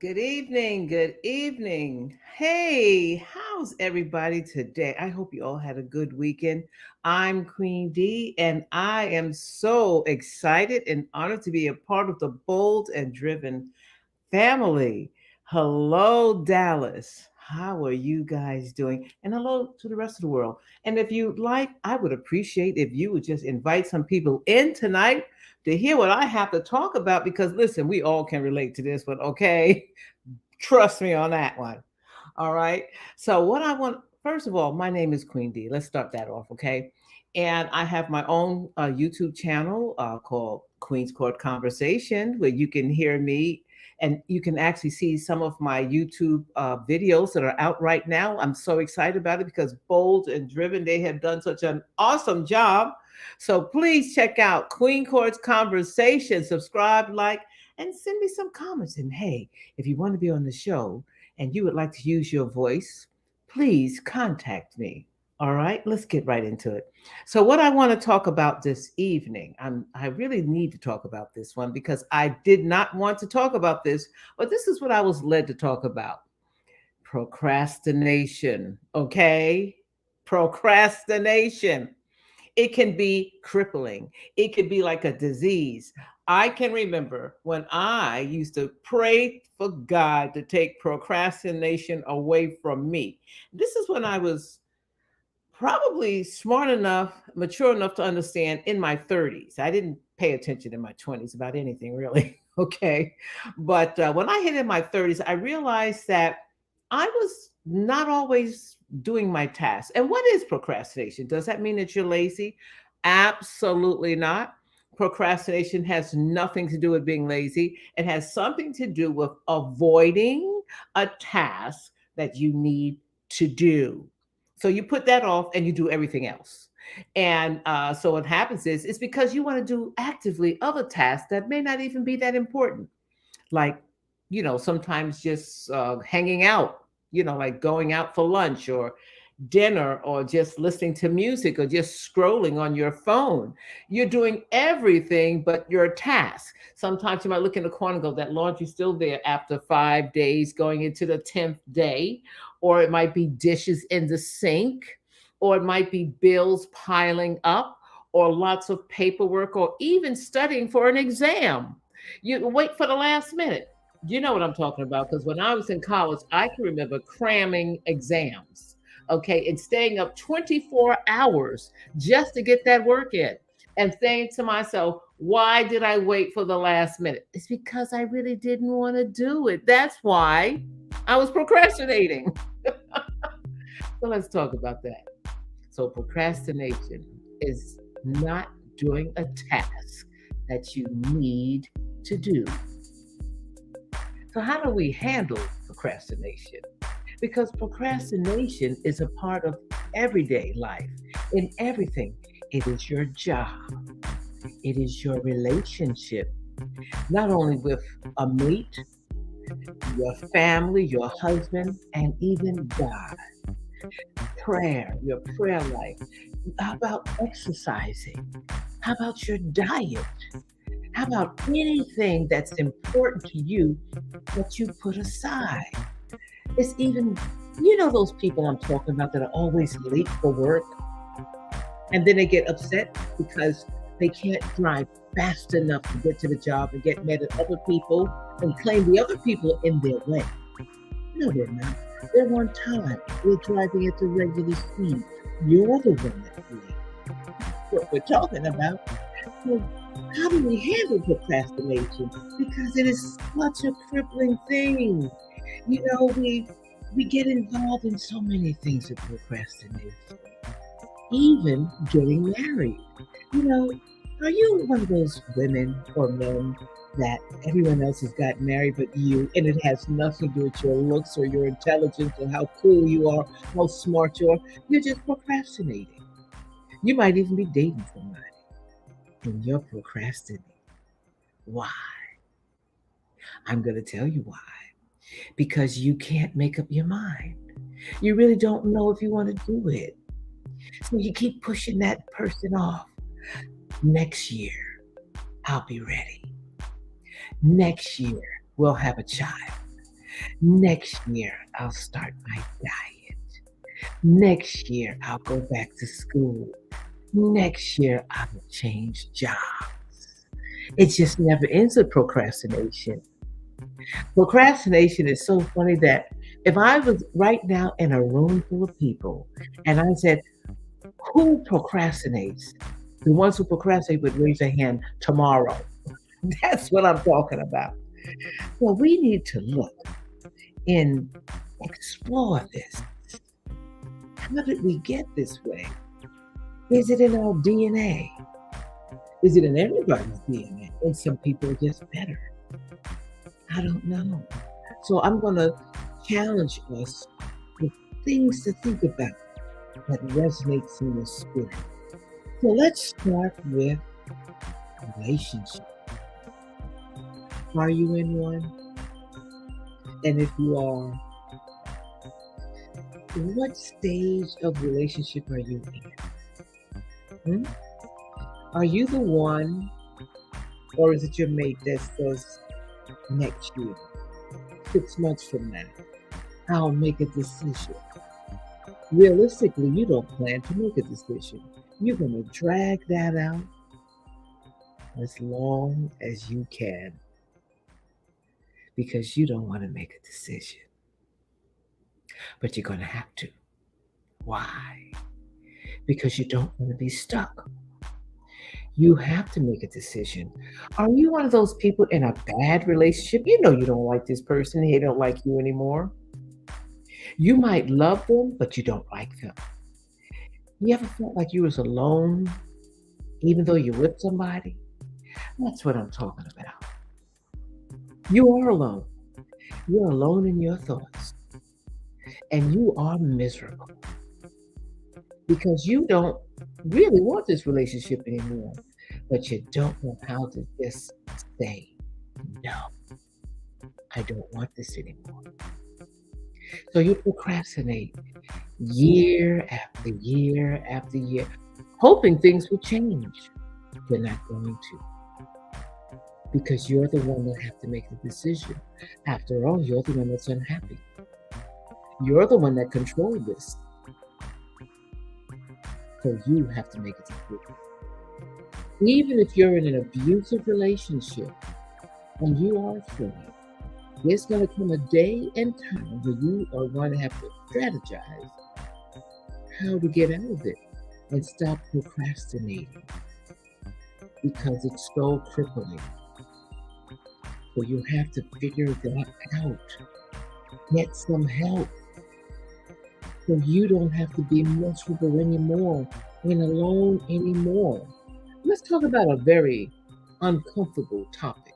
Good evening. Good evening. Hey, how's everybody today? I hope you all had a good weekend. I'm Queen D, and I am so excited and honored to be a part of the Bold and Driven family. Hello, Dallas. How are you guys doing? And hello to the rest of the world. And if you'd like, I would appreciate if you would just invite some people in tonight to hear what I have to talk about because listen, we all can relate to this, but okay, trust me on that one. All right. So, what I want, first of all, my name is Queen D. Let's start that off, okay? And I have my own YouTube channel called Queen's Court Conversation, where you can hear me and you can actually see some of my YouTube videos that are out right now. I'm so excited about it because Bold and Driven, they have done such an awesome job. So please check out Queen Court's Conversation, subscribe, like, and send me some comments. And hey, if you want to be on the show and you would like to use your voice, please contact me. All right, let's get right into it. So, what I want to talk about this evening, I really need to talk about this one because I did not want to talk about this, but this is what I was led to talk about: procrastination. Okay, procrastination. It can be crippling. It could be like a disease. I can remember when I used to pray for God to take procrastination away from me. This is when I was probably smart enough, mature enough to understand in my 30s. I didn't pay attention in my 20s about anything really. Okay. But when I hit in my 30s, I realized that I was not always doing my tasks. And what is procrastination? Does that mean that you're lazy? Absolutely not. Procrastination has nothing to do with being lazy. It has something to do with avoiding a task that you need to do. So you put that off and you do everything else. And so what happens is it's because you want to do actively other tasks that may not even be that important. Like, sometimes just hanging out, like going out for lunch or dinner or just listening to music or just scrolling on your phone. You're doing everything but your task. Sometimes you might look in the corner and go, that laundry's still there after 5 days, going into the 10th day. Or it might be dishes in the sink, or it might be bills piling up, or lots of paperwork, or even studying for an exam. You wait for the last minute. You know what I'm talking about because when I was in college, I can remember cramming exams, okay, and staying up 24 hours just to get that work in and saying to myself, why did I wait for the last minute? It's because I really didn't want to do it. That's why I was procrastinating. So let's talk about that. So, procrastination is not doing a task that you need to do. So, how do we handle procrastination? Because procrastination is a part of everyday life in everything. It is your job, it is your relationship, not only with a mate, your family, your husband, and even God. Prayer, your prayer life. How about exercising? How about your diet? How about anything that's important to you that you put aside? It's even, those people I'm talking about that are always late for work and then they get upset because they can't drive fast enough to get to the job and get mad at other people and claim the other people are in their way. No, they're not. They're on time. They're driving at the regular speed. You're the one that's late. What we're talking about. So how do we handle procrastination? Because it is such a crippling thing. We get involved in so many things with procrastination, even getting married. You know, are you one of those women or men that everyone else has got married but you, and it has nothing to do with your looks or your intelligence or how cool you are, how smart you are? You're just procrastinating. You might even be dating somebody and you're procrastinating. Why? I'm going to tell you why. Because you can't make up your mind. You really don't know if you want to do it. So you keep pushing that person off. Next year, I'll be ready. Next year, we'll have a child. Next year, I'll start my diet. Next year, I'll go back to school. Next year, I will change jobs. It just never ends with procrastination. Procrastination is so funny that if I was right now in a room full of people and I said, who procrastinates? The ones who procrastinate would raise their hand tomorrow. That's what I'm talking about. Well, we need to look and explore this. How did we get this way? Is it in our DNA? Is it in everybody's DNA? And some people are just better. I don't know. So I'm going to challenge us with things to think about that resonates in your spirit. So let's start with relationship. Are you in one? And if you are, what stage of relationship are you in? Are you the one, or is it your mate that says next year, 6 months from now, I'll make a decision? Realistically, you don't plan to make a decision. You're going to drag that out as long as you can because you don't want to make a decision. But you're going to have to. Why? Because you don't want to be stuck. You have to make a decision. Are you one of those people in a bad relationship? You know you don't like this person, they don't like you anymore. You might love them, but you don't like them. You ever felt like you was alone, even though you're with somebody? That's what I'm talking about. You are alone. You're alone in your thoughts. And you are miserable because you don't really want this relationship anymore, but you don't know how to just say, no, I don't want this anymore. So you procrastinate year after year after year, hoping things will change. They're not going to. Because you're the one that have to make the decision. After all, you're the one that's unhappy. You're the one that controls this. So you have to make a decision. Even if you're in an abusive relationship and you are afraid, there's going to come a day and time where you are going to have to strategize how to get out of it and stop procrastinating because it's so crippling. So you have to figure that out. Get some help so you don't have to be miserable anymore and alone anymore. Let's talk about a very uncomfortable topic.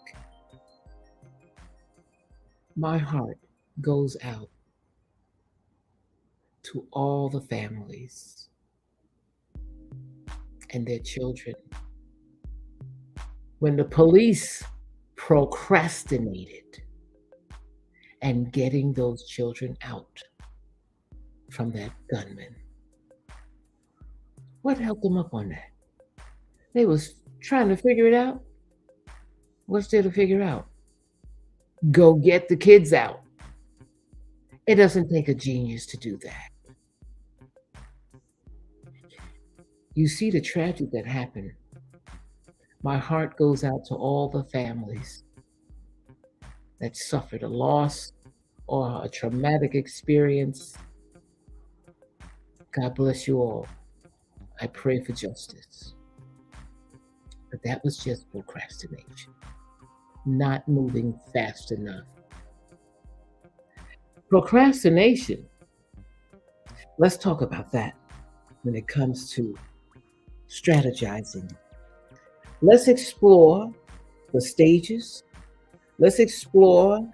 My heart goes out to all the families and their children. When the police procrastinated and getting those children out from that gunman. What held them up on that? They was trying to figure it out. What's there to figure out? Go get the kids out. It doesn't take a genius to do that. You see the tragedy that happened. My heart goes out to all the families that suffered a loss or a traumatic experience. God bless you all. I pray for justice. But that was just procrastination, not moving fast enough. Procrastination, let's talk about that when it comes to strategizing. Let's explore the stages. Let's explore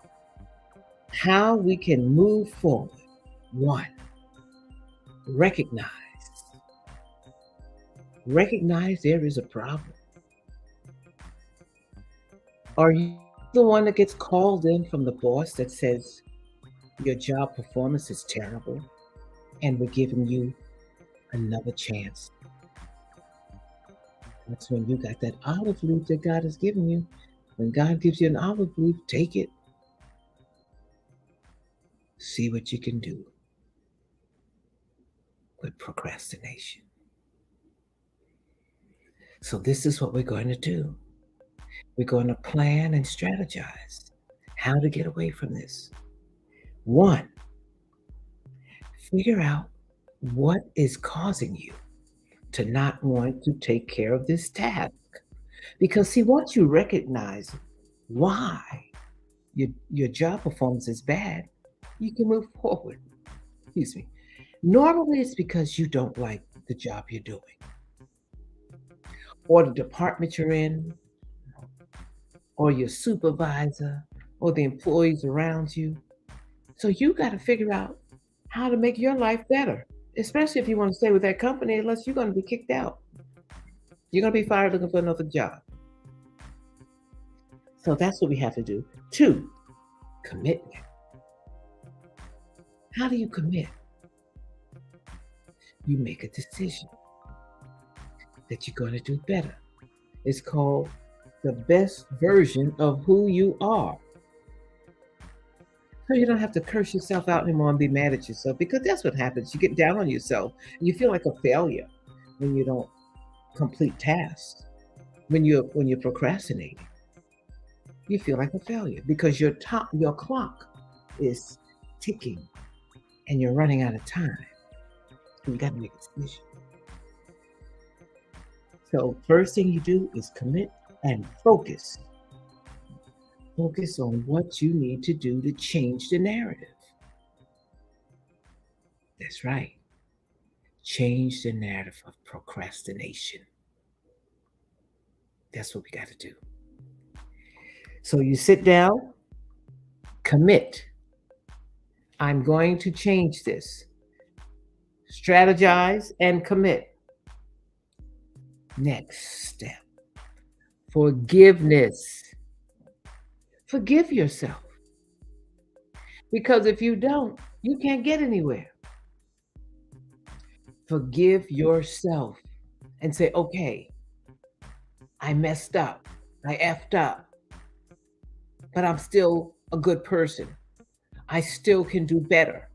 how we can move forward. One, recognize there is a problem. Are you the one that gets called in from the boss that says your job performance is terrible and we're giving you another chance? That's when you got that olive leaf that God has given you. When God gives you an olive leaf, take it. See what you can do with procrastination. So, this is what we're going to do. We're going to plan and strategize how to get away from this. One, figure out what is causing you to not want to take care of this task. Because, see, once you recognize why your job performance is bad, you can move forward. Excuse me. Normally, it's because you don't like the job you're doing or the department you're in, or your supervisor, or the employees around you. So you got to figure out how to make your life better, especially if you want to stay with that company, unless you're going to be kicked out. You're going to be fired looking for another job. So that's what we have to do. Two, commitment. How do you commit? You make a decision that you're going to do better. It's called the best version of who you are. So you don't have to curse yourself out anymore and be mad at yourself, because that's what happens. You get down on yourself and you feel like a failure when you don't complete tasks. When you're procrastinating, you feel like a failure because your clock is ticking and you're running out of time. So you got to make a decision. So first thing you do is commit and focus. Focus on what you need to do to change the narrative. That's right. Change the narrative of procrastination. That's what we got to do. So you sit down, commit. I'm going to change this. Strategize and commit. Next step, forgiveness. Forgive yourself. Because if you don't, you can't get anywhere. Forgive yourself and say, okay, I messed up. I effed up. But I'm still a good person. I still can do better.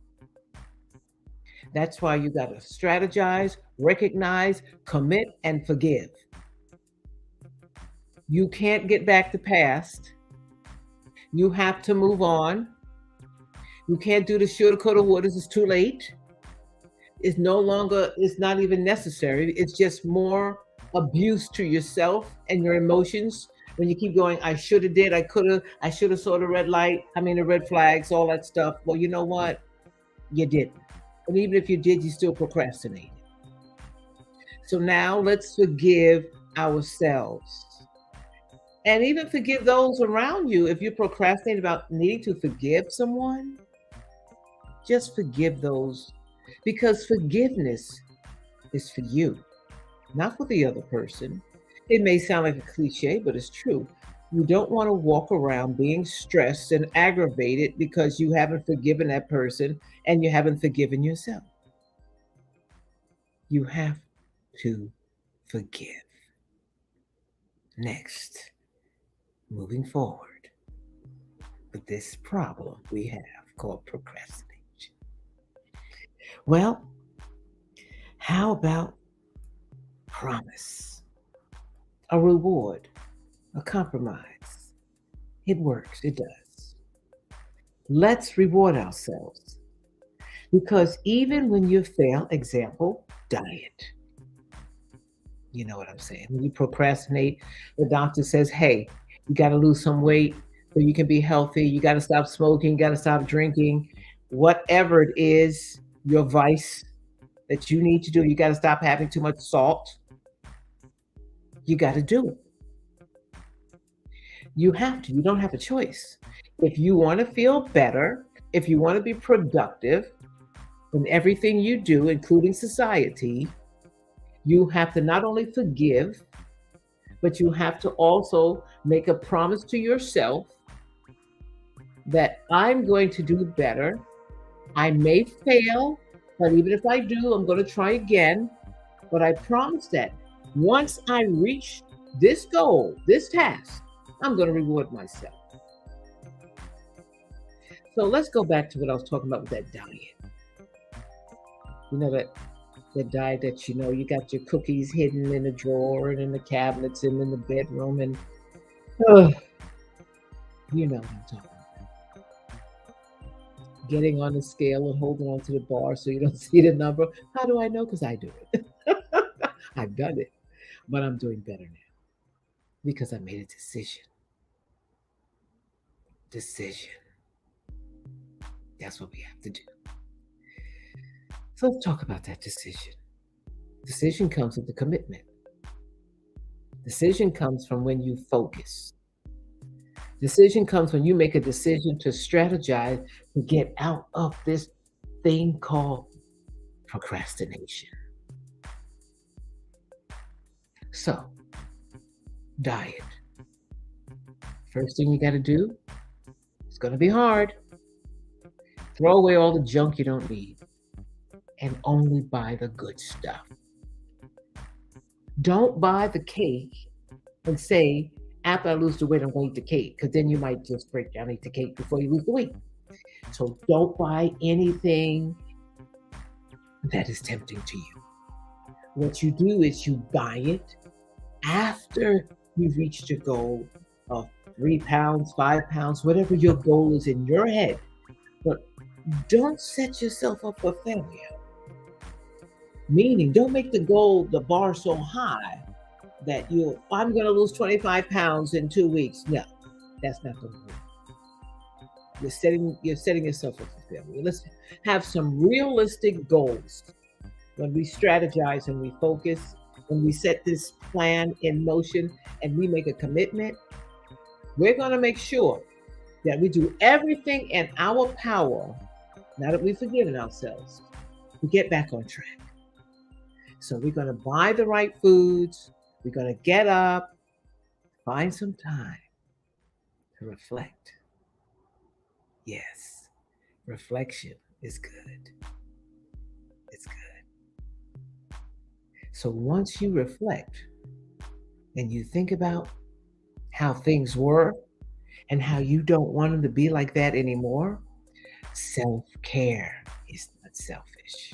That's why you got to strategize, recognize, commit, and forgive. You can't get back the past. You have to move on. You can't do the shoulda, coulda, woulda. It's too late. It's no longer, it's not even necessary. It's just more abuse to yourself and your emotions when you keep going, I should have did, I could have, I should have saw the red light, the red flags, all that stuff. Well, you know what? You didn't. And even if you did, you still procrastinated. So now let's forgive ourselves. And even forgive those around you. If you're procrastinating about needing to forgive someone, just forgive those, because forgiveness is for you, not for the other person. It may sound like a cliche, but it's true. You don't want to walk around being stressed and aggravated because you haven't forgiven that person and you haven't forgiven yourself. You have to forgive. Next, moving forward with this problem we have called procrastination. Well, how about promise? A reward, a compromise. It works, it does. Let's reward ourselves. Because even when you fail, example, diet. You know what I'm saying? When you procrastinate, the doctor says, hey, you got to lose some weight so you can be healthy. You got to stop smoking, you got to stop drinking. Whatever it is, your vice that you need to do, you got to stop having too much salt. You got to do it. You have to. You don't have a choice. If you want to feel better, if you want to be productive in everything you do, including society, you have to not only forgive, but you have to also make a promise to yourself that I'm going to do better. I may fail, but even if I do, I'm going to try again. But I promise that once I reach this goal, this task, I'm going to reward myself. So let's go back to what I was talking about with that diet. You know that diet that you got your cookies hidden in a drawer and in the cabinets and in the bedroom and ugh, you know what I'm talking about. Getting on the scale and holding on to the bar so you don't see the number. How do I know? Because I do it. I've done it, but I'm doing better now because I made a decision. Decision. That's what we have to do. So let's talk about that decision. Decision comes with the commitment. Decision comes from when you focus. Decision comes when you make a decision to strategize to get out of this thing called procrastination. So, diet. First thing you got to do, it's going to be hard. Throw away all the junk you don't need and only buy the good stuff. Don't buy the cake and say, after I lose the weight, I'm going to eat the cake, because then you might just break down and eat the cake before you lose the weight. So don't buy anything that is tempting to you. What you do is you buy it after you've reached your goal of 3 pounds, 5 pounds, whatever your goal is in your head. But don't set yourself up for failure. Meaning, don't make the bar so high that I'm going to lose 25 pounds in 2 weeks. No, that's not going to work. You're setting yourself up for failure. Let's have some realistic goals. When we strategize and we focus, when we set this plan in motion and we make a commitment, we're going to make sure that we do everything in our power, now that we've forgiven ourselves, to get back on track. So we're going to buy the right foods. We're going to get up, find some time to reflect. Yes, reflection is good. It's good. So once you reflect and you think about how things were and how you don't want them to be like that anymore, self-care is not selfish.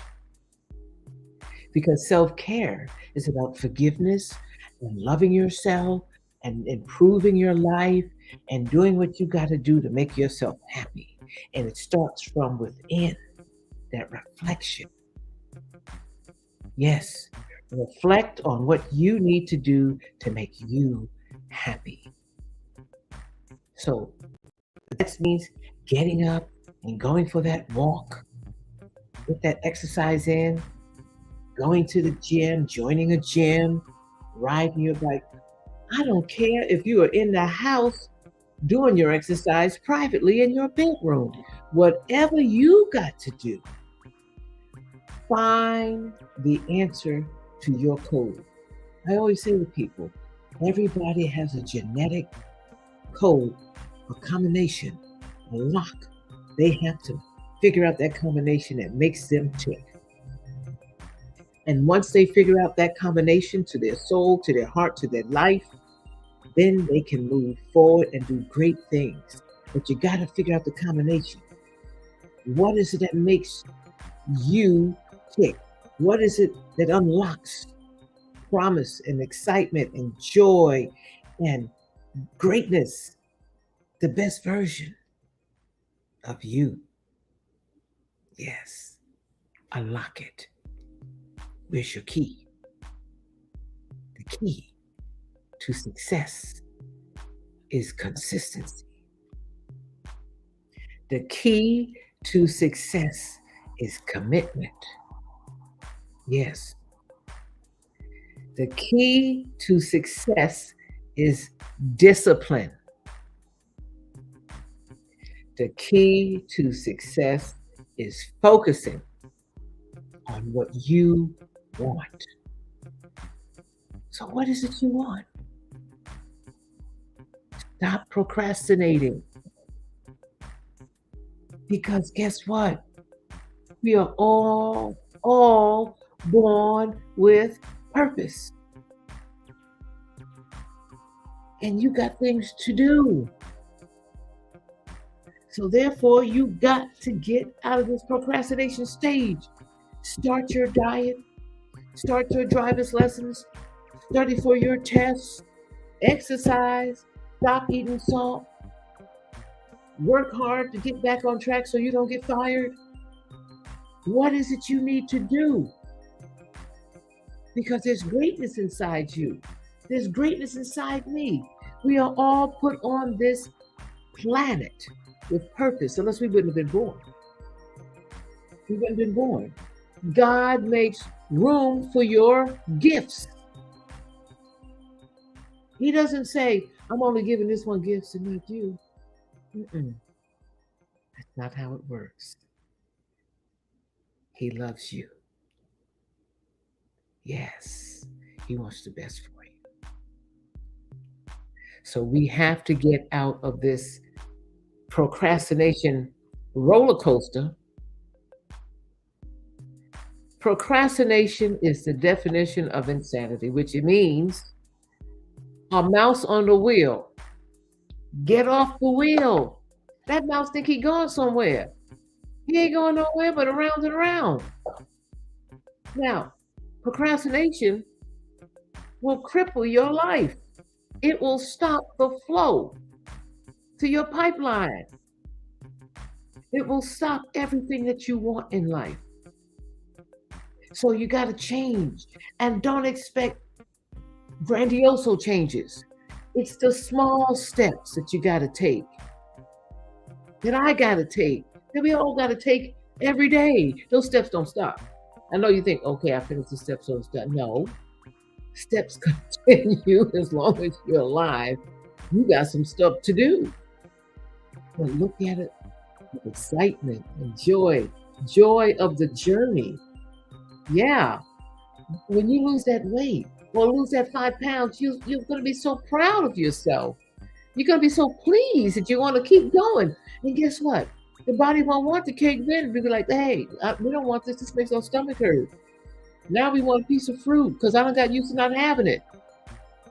Because self-care is about forgiveness and loving yourself and improving your life and doing what you got to do to make yourself happy. And it starts from within, that reflection. Yes, reflect on what you need to do to make you happy. So that means getting up and going for that walk, get that exercise in, going to the gym, joining a gym, riding your bike. I don't care if you are in the house doing your exercise privately in your bedroom. Whatever you got to do, find the answer to your code. I always say to people, everybody has a genetic code, a combination, a lock. They have to figure out that combination that makes them tick. And once they figure out that combination to their soul, to their heart, to their life, then they can move forward and do great things. But you got to figure out the combination. What is it that makes you tick? What is it that unlocks promise and excitement and joy and greatness? The best version of you. Yes. Unlock it. Where's your key? The key to success is consistency. The key to success is commitment. Yes. The key to success is discipline. The key to success is focusing on what you want. So what is it you want? Stop procrastinating. Because guess what? We are all born with purpose. And you got things to do. So therefore, you got to get out of this procrastination stage. Start your diet, start your driver's lessons, study for your tests, exercise, stop eating salt, work hard to get back on track so you don't get fired. What is it you need to do? Because there's greatness inside you. There's greatness inside me. We are all put on this planet with purpose, unless we wouldn't have been born. We wouldn't have been born. God makes room for your gifts. He doesn't say, I'm only giving this one gifts and not you. Mm-mm. That's not how it works. He loves you. Yes, he wants the best for you. So we have to get out of this procrastination roller coaster. Procrastination is the definition of insanity, which it means a mouse on the wheel. Get off the wheel. That mouse think he going somewhere. He ain't going nowhere but around and around. Now, procrastination will cripple your life. It will stop the flow to your pipeline. It will stop everything that you want in life. So you got to change, and don't expect grandiose changes. It's the small steps that you got to take, that I got to take, that we all got to take every day. Those steps don't stop. I know you think, okay, I finished the steps, so it's done. No, steps continue as long as you're alive. You got some stuff to do. But look at it with excitement and joy of the journey. Yeah, when you lose that weight or lose that 5 pounds, you're going to be so proud of yourself. You're going to be so pleased that you want to keep going. And guess what? The body won't want the cake then. Be like, hey, we don't want this. This makes our stomach hurt. Now we want a piece of fruit because I don't got used to not having it.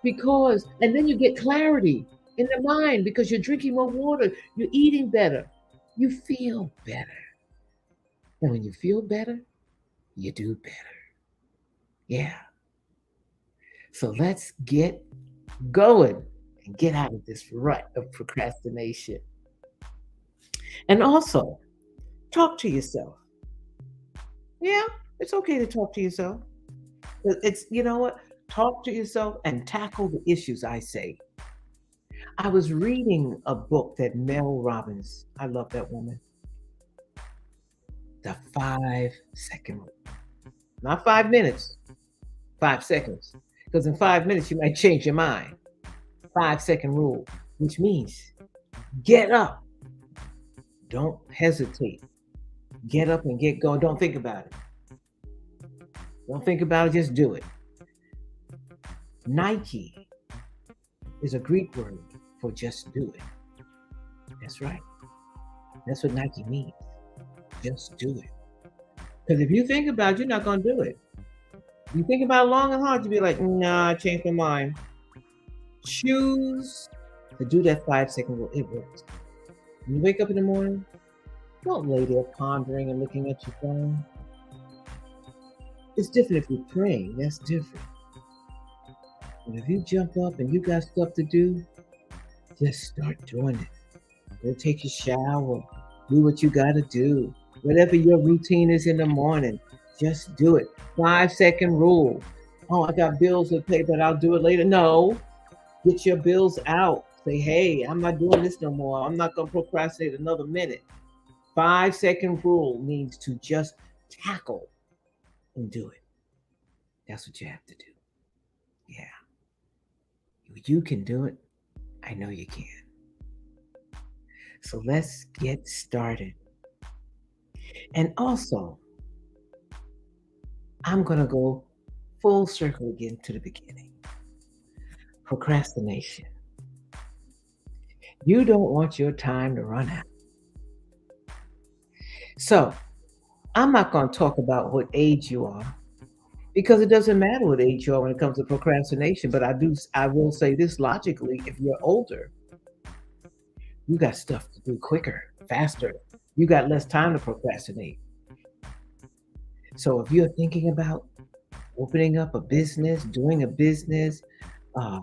And then you get clarity in the mind because you're drinking more water. You're eating better. You feel better. And when you feel better, you do better. Yeah. So let's get going and get out of this rut of procrastination. And also, talk to yourself. Yeah, it's okay to talk to yourself. You know what? Talk to yourself and tackle the issues, I say. I was reading a book that Mel Robbins, I love that woman, the 5-second rule. Not 5 minutes, 5 seconds. Because in 5 minutes, you might change your mind. 5-second rule, which means get up. Don't hesitate. Get up and get going. Don't think about it. Don't think about it, just do it. Nike is a Greek word for just do it. That's right. That's what Nike means. Just do it. Because if you think about it, you're not going to do it. You think about it long and hard, you'll be like, nah, I changed my mind. Choose to do that 5-second rule. It works. When you wake up in the morning, don't lay there pondering and looking at your phone. It's different if you're praying. That's different. But if you jump up and you got stuff to do, just start doing it. Go take your shower. Do what you got to do. Whatever your routine is in the morning, just do it. 5-second rule. Oh, I got bills to pay, but I'll do it later. No, get your bills out. Say, hey, I'm not doing this no more. I'm not going to procrastinate another minute. 5-second rule means to just tackle and do it. That's what you have to do. Yeah. You can do it. I know you can. So let's get started. And also, I'm going to go full circle again to the beginning. Procrastination. You don't want your time to run out. So, I'm not going to talk about what age you are because it doesn't matter what age you are when it comes to procrastination. But I will say this logically: if you're older, you got stuff to do quicker. faster. You got less time to procrastinate. So if you're thinking about opening up a business, doing a business, uh,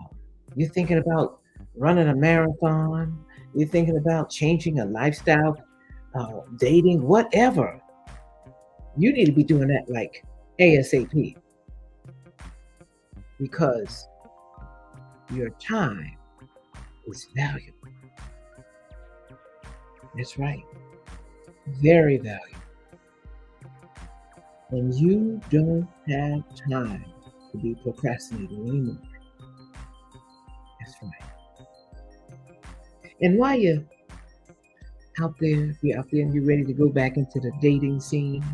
you're thinking about running a marathon, you're thinking about changing a lifestyle, dating, whatever, you need to be doing that like ASAP because your time is valuable. That's right. Very valuable. And you don't have time to be procrastinating anymore. That's right. And while you're you're out there and you're ready to go back into the dating scene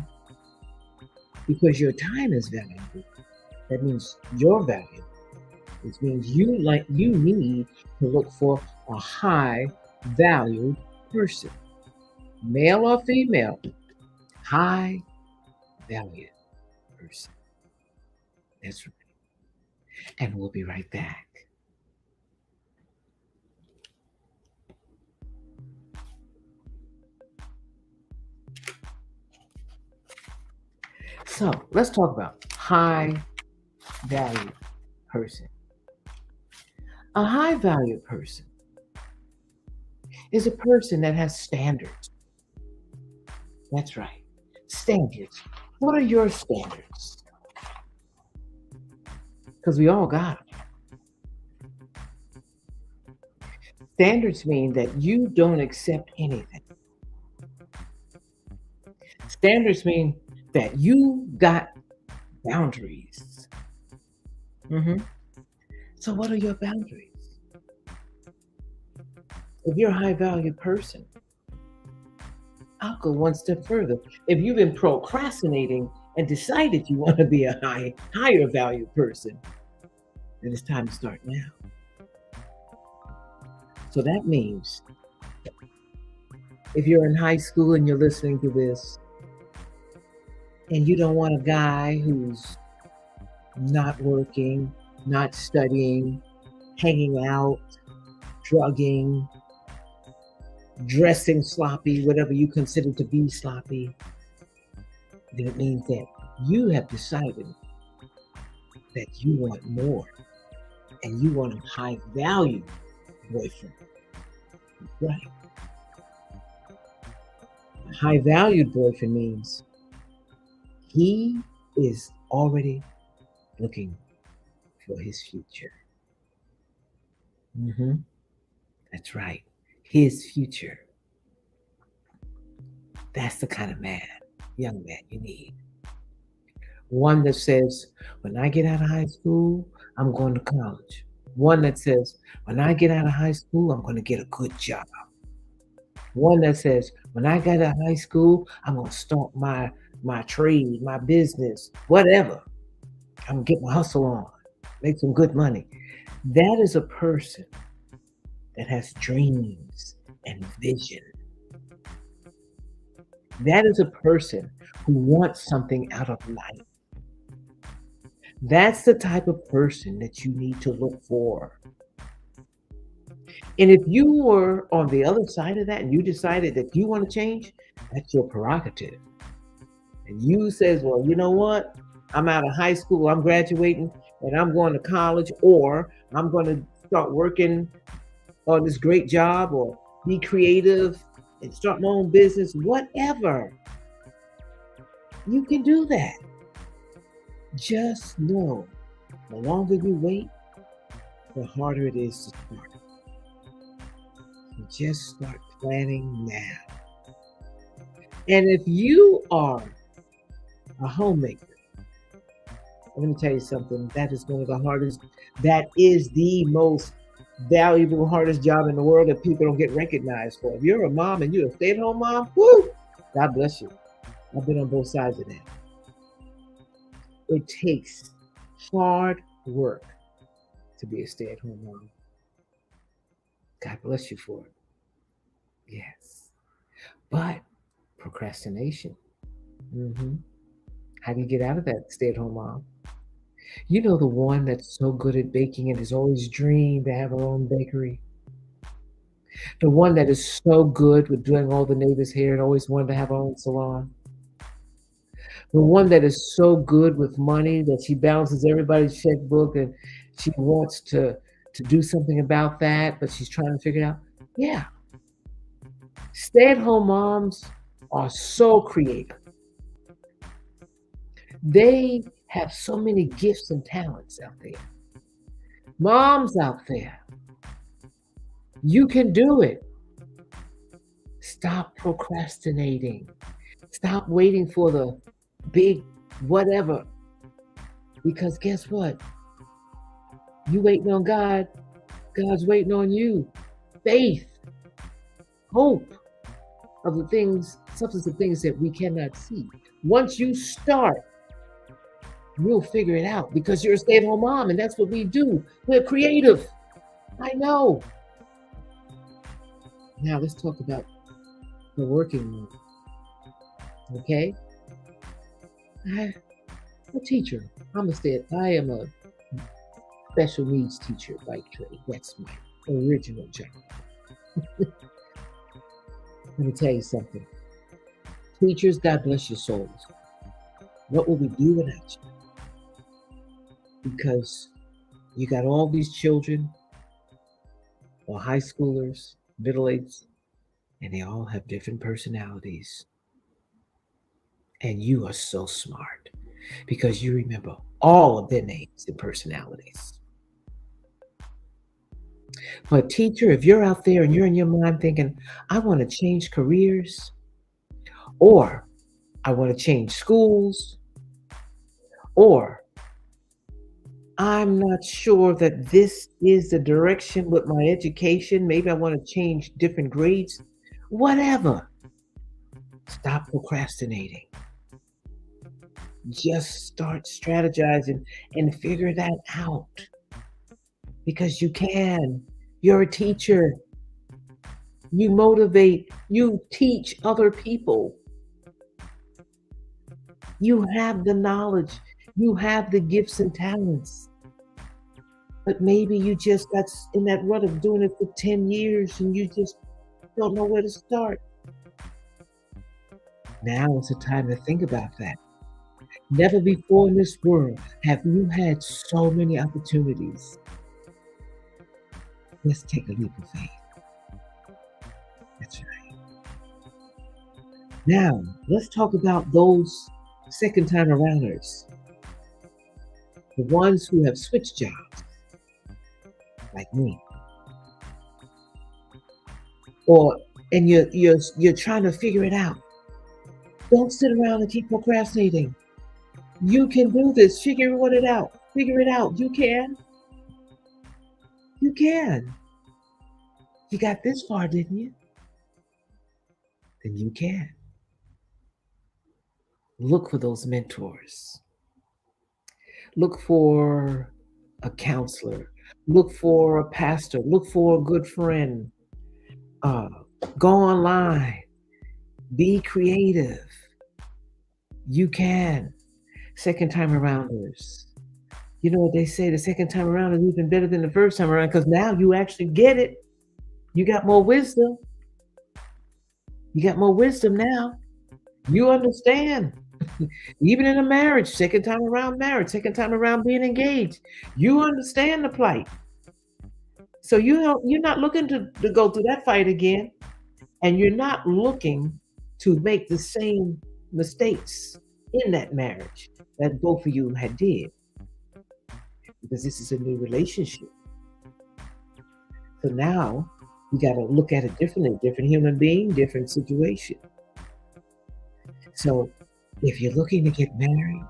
because your time is valuable. That means your value. It means you need to look for a high valued person, male or female, high valued person. That's right. And we'll be right back. So let's talk about high valued person. A high valued person is a person that has standards. That's right. Standards. What are your standards? Because we all got them. Standards mean that you don't accept anything. Standards mean that you got boundaries. Mhm. So, what are your boundaries? If you're a high valued person, I'll go one step further. If you've been procrastinating and decided you want to be a higher valued person, then it's time to start now. So that means if you're in high school and you're listening to this and you don't want a guy who's not working, not studying, hanging out, drugging, dressing sloppy, whatever you consider to be sloppy, then it means that you have decided that you want more and you want a high value boyfriend. Right. A high valued boyfriend means he is already looking for his future. Hmm. That's right. His future. That's the kind of man, young man, you need. One that says, when I get out of high school, I'm going to college. One that says, when I get out of high school, I'm going to get a good job. One that says, when I get out of high school, I'm going to start my trade, my business, whatever. I'm going to get my hustle on, make some good money. That is a person that has dreams and vision. That is a person who wants something out of life. That's the type of person that you need to look for. And if you were on the other side of that and you decided that you want to change, that's your prerogative. And you says, well, you know what? I'm out of high school, I'm graduating, and I'm going to college, or I'm going to start working on this great job, or be creative and start my own business, whatever. You can do that. Just know the longer you wait, the harder it is to start. So just start planning now. And if you are a homemaker, let me tell you something, that is one of the hardest, that is the most valuable, hardest job in the world that people don't get recognized for. If you're a mom and you're a stay at home mom, whoo, God bless you. I've been on both sides of that. It takes hard work to be a stay at home mom. God bless you for it. Yes. But procrastination. Hmm. How do you get out of that stay at home mom? You know, the one that's so good at baking and has always dreamed to have her own bakery. The one that is so good with doing all the neighbors' hair and always wanted to have her own salon. The one that is so good with money that she balances everybody's checkbook and she wants to do something about that, but she's trying to figure it out. Yeah, stay-at-home moms are so creative. They have so many gifts and talents out there. Moms out there, you can do it. Stop procrastinating. Stop waiting for the big whatever. Because guess what? You waiting on God, God's waiting on you. Faith, hope of the things, substance of things that we cannot see. Once you start, you'll figure it out because you're a stay-at-home mom and that's what we do. We're creative. I know. Now let's talk about the working mom. Okay? I'm a teacher. I am a special needs teacher by trade. That's my original job. Let me tell you something. Teachers, God bless your souls. What will we do without you? Because you got all these children, or high schoolers, middle-aged, and they all have different personalities. And you are so smart because you remember all of their names and personalities. For a teacher, if you're out there and you're in your mind thinking, I want to change careers, or I want to change schools, or I'm not sure that this is the direction with my education, maybe I want to change different grades, whatever, stop procrastinating. Just start strategizing and figure that out because you can. You're a teacher. You motivate, you teach other people. You have the knowledge, you have the gifts and talents. But maybe you just got in that rut of doing it for 10 years and you just don't know where to start. Now is the time to think about that. Never before in this world have you had so many opportunities. Let's take a leap of faith. That's right. Now, let's talk about those second time arounders. The ones who have switched jobs, like me. And you're trying to figure it out. Don't sit around and keep procrastinating. You can do this. Figure it out. Figure it out. You can. You can. You got this far, didn't you? Then you can. Look for those mentors. Look for a counselor. Look for a pastor. Look for a good friend. Go online. Be creative. You can. Second time arounders. You know what they say, the second time around is even better than the first time around because now you actually get it. You got more wisdom. You got more wisdom now. You understand. Even in a marriage, second time around marriage, second time around being engaged, you understand the plight. So you're not looking to go through that fight again, and you're not looking to make the same mistakes in that marriage that both of you had did. Because this is a new relationship. So now you got to look at it differently, different human being, different situation. So if you're looking to get married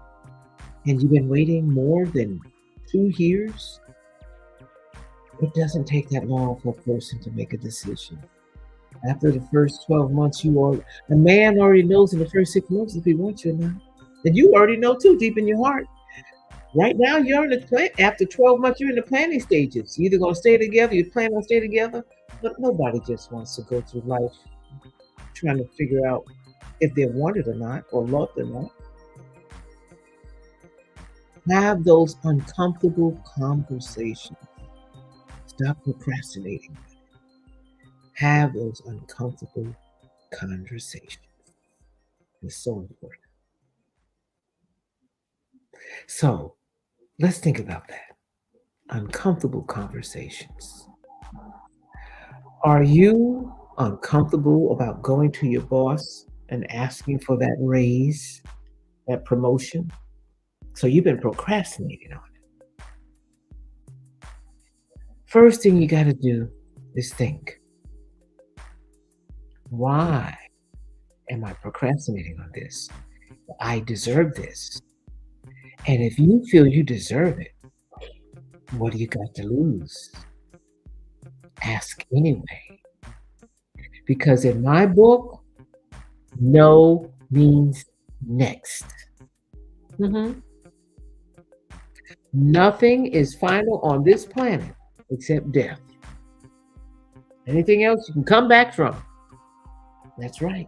and you've been waiting more than 2 years, it doesn't take that long for a person to make a decision. After the first 12 months, a man already knows in the first 6 months if he wants you or not. And you already know too, deep in your heart. Right now, you're in the plan. After 12 months, you're in the planning stages. You're either going to stay together, you plan on stay together, but nobody just wants to go through life trying to figure out if they're wanted or not, or loved or not. Have those uncomfortable conversations. Stop procrastinating. Have those uncomfortable conversations. It's so important. So let's think about that. Uncomfortable conversations. Are you uncomfortable about going to your boss and asking for that raise, that promotion? So you've been procrastinating on it. First thing you got to do is think, why am I procrastinating on this? I deserve this. And if you feel you deserve it, what do you got to lose? Ask anyway. Because in my book, no means next. Mhm. Nothing is final on this planet except death. Anything else you can come back from. That's right.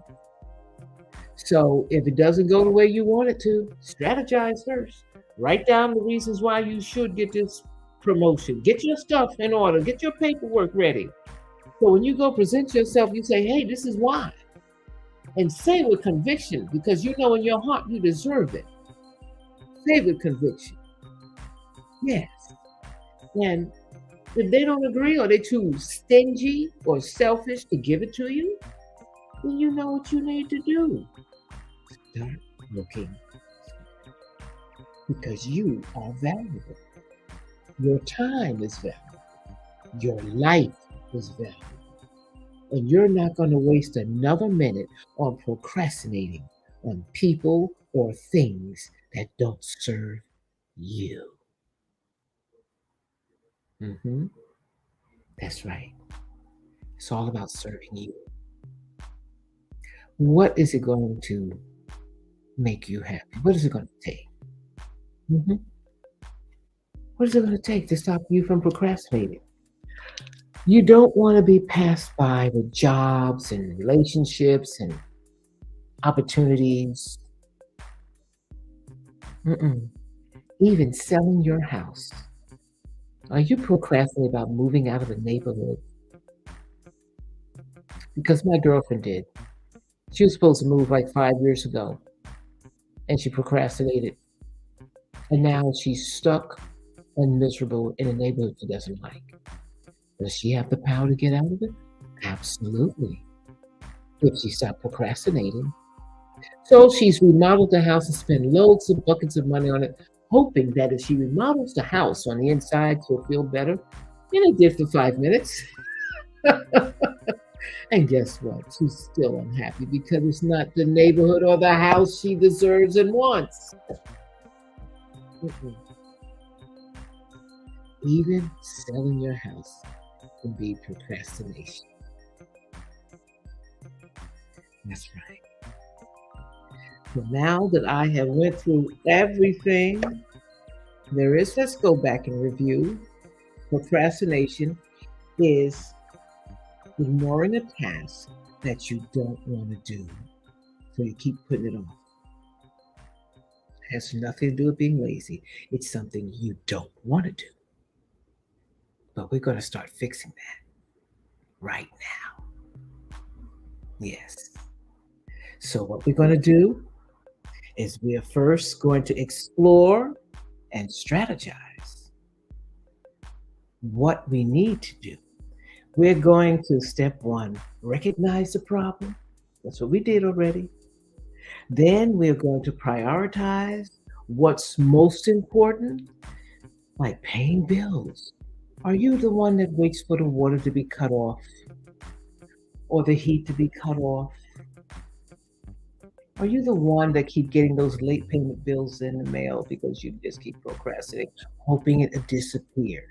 So if it doesn't go the way you want it to, strategize first. Write down the reasons why you should get this promotion. Get your stuff in order. Get your paperwork ready. So when you go present yourself, you say, hey, this is why. And say with conviction, because you know in your heart you deserve it. Say with conviction. Yes. And if they don't agree or they're too stingy or selfish to give it to you, then you know what you need to do. Start looking, because you are valuable. Your time is valuable. Your life is valuable. And you're not going to waste another minute on procrastinating on people or things that don't serve you. Hmm. That's right. It's all about serving you. What is it going to make you happy? What is it going to take? Hmm. What is it going to take to stop you from procrastinating? You don't want to be passed by with jobs and relationships and opportunities. Mm-mm. Even selling your house. Are you procrastinating about moving out of a neighborhood? Because my girlfriend did. She was supposed to move like 5 years ago, and she procrastinated. And now she's stuck and miserable in a neighborhood she doesn't like. Does she have the power to get out of it? Absolutely. If she stopped procrastinating. So she's remodeled the house and spent loads of buckets of money on it, hoping that if she remodels the house on the inside, she'll feel better. And it did for 5 minutes. And guess what? She's still unhappy because it's not the neighborhood or the house she deserves and wants. Mm-mm. Even selling your house can be procrastination. That's right. So now that I have went through everything let's go back and review. Procrastination is ignoring a task that you don't want to do. So you keep putting it off. It has nothing to do with being lazy. It's something you don't want to do. But we're going to start fixing that right now. Yes. So what we're going to do is we are first going to explore and strategize what we need to do. We're going to step one, recognize the problem. That's what we did already. Then we're going to prioritize what's most important, like paying bills. Are you the one that waits for the water to be cut off or the heat to be cut off? Are you the one that keep getting those late payment bills in the mail because you just keep procrastinating, hoping it will disappear?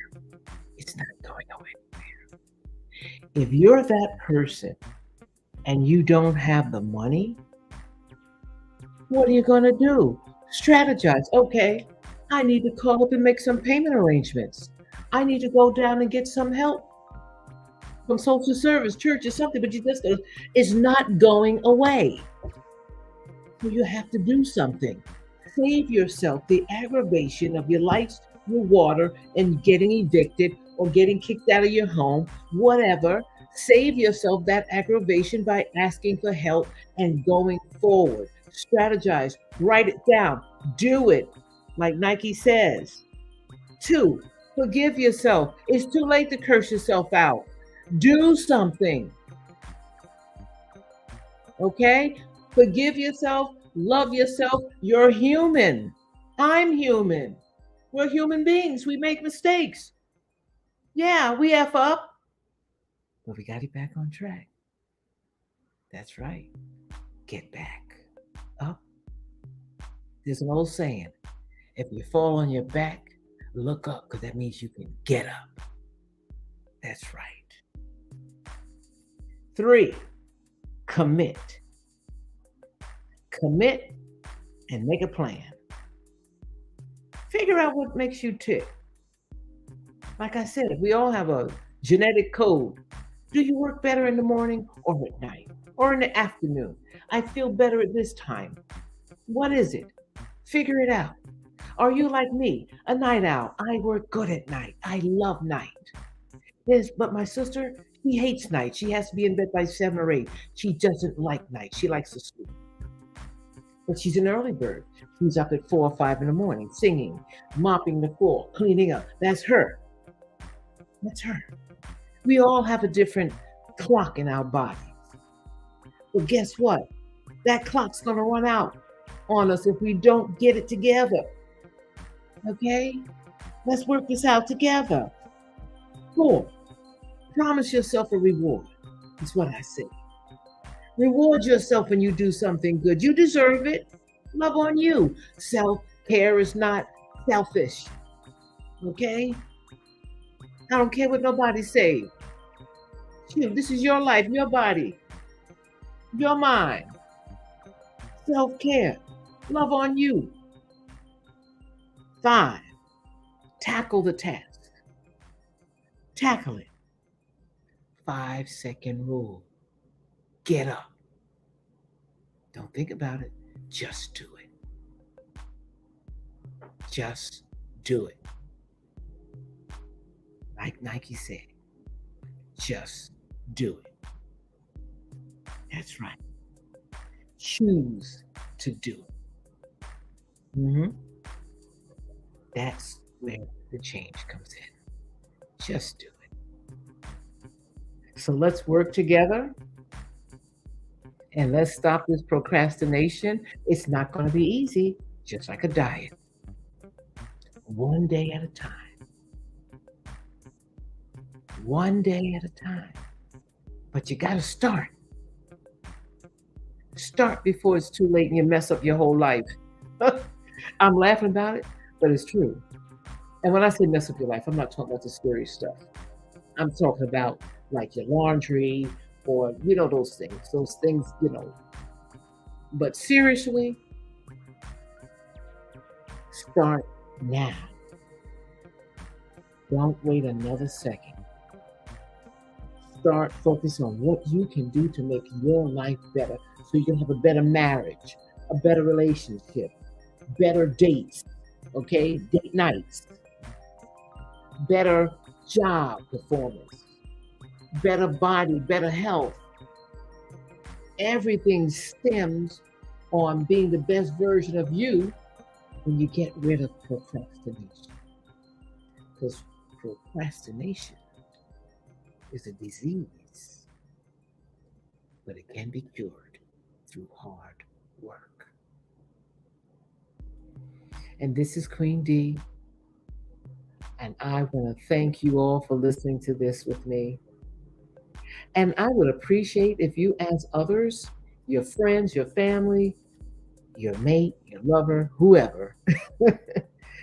It's not going anywhere. If you're that person and you don't have the money, what are you going to do? Strategize. Okay, I need to call up and make some payment arrangements. I need to go down and get some help from social service, church, or something, but it's not going away. So you have to do something. Save yourself the aggravation of your lights, your water, and getting evicted or getting kicked out of your home, whatever. Save yourself that aggravation by asking for help and going forward. Strategize, write it down, do it, like Nike says. Two, forgive yourself. It's too late to curse yourself out. Do something, okay? Forgive yourself, love yourself. You're human. I'm human. We're human beings. We make mistakes. Yeah, we F up, but we got it back on track. That's right. Get back up. There's an old saying, if you fall on your back, look up, because that means you can get up. That's right. Three, commit. Commit and make a plan. Figure out what makes you tick. Like I said, we all have a genetic code. Do you work better in the morning or at night or in the afternoon? I feel better at this time. What is it? Figure it out. Are you like me, a night owl? I work good at night. I love night. Yes, but my sister, she hates night. She has to be in bed by 7 or 8. She doesn't like night. She likes to sleep. But she's an early bird. She's up at 4 or 5 in the morning, singing, mopping the floor, cleaning up. That's her. That's her. We all have a different clock in our bodies. But guess what? That clock's going to run out on us if we don't get it together. Okay? Let's work this out together. 4, promise yourself a reward. That's what I say. Reward yourself when you do something good. You deserve it. Love on you. Self-care is not selfish. Okay? I don't care what nobody say. Shoot, this is your life, your body, your mind. Self-care. Love on you. 5, tackle the task. Tackle it. 5-second rule. Get up. Don't think about it. Just do it. Just do it. Like Nike said, just do it. That's right. Choose to do it. That's where the change comes in. Just do it. So let's work together and let's stop this procrastination. It's not going to be easy, just like a diet. One day at a time. One day at a time. But you got to start. Start before it's too late and you mess up your whole life. I'm laughing about it, but it's true. And when I say mess up your life, I'm not talking about the scary stuff. I'm talking about like your laundry or, those things, But seriously, start now. Don't wait another second. Start focusing on what you can do to make your life better so you can have a better marriage, a better relationship, better dates, okay? Date nights, better job performance, better body, better health. Everything stems on being the best version of you when you get rid of procrastination. Because procrastination is a disease, but it can be cured through hard work. And this is Queen D, and I want to thank you all for listening to this with me. And I would appreciate if you ask others, your friends, your family, your mate, your lover, whoever,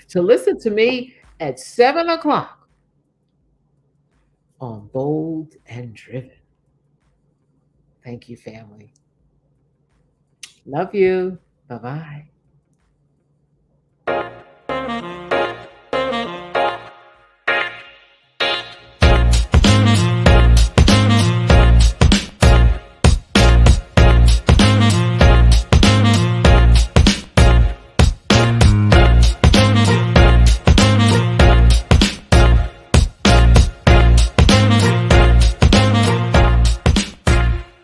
to listen to me at 7 o'clock on Bold and Driven. Thank you, family. Love you. Bye-bye.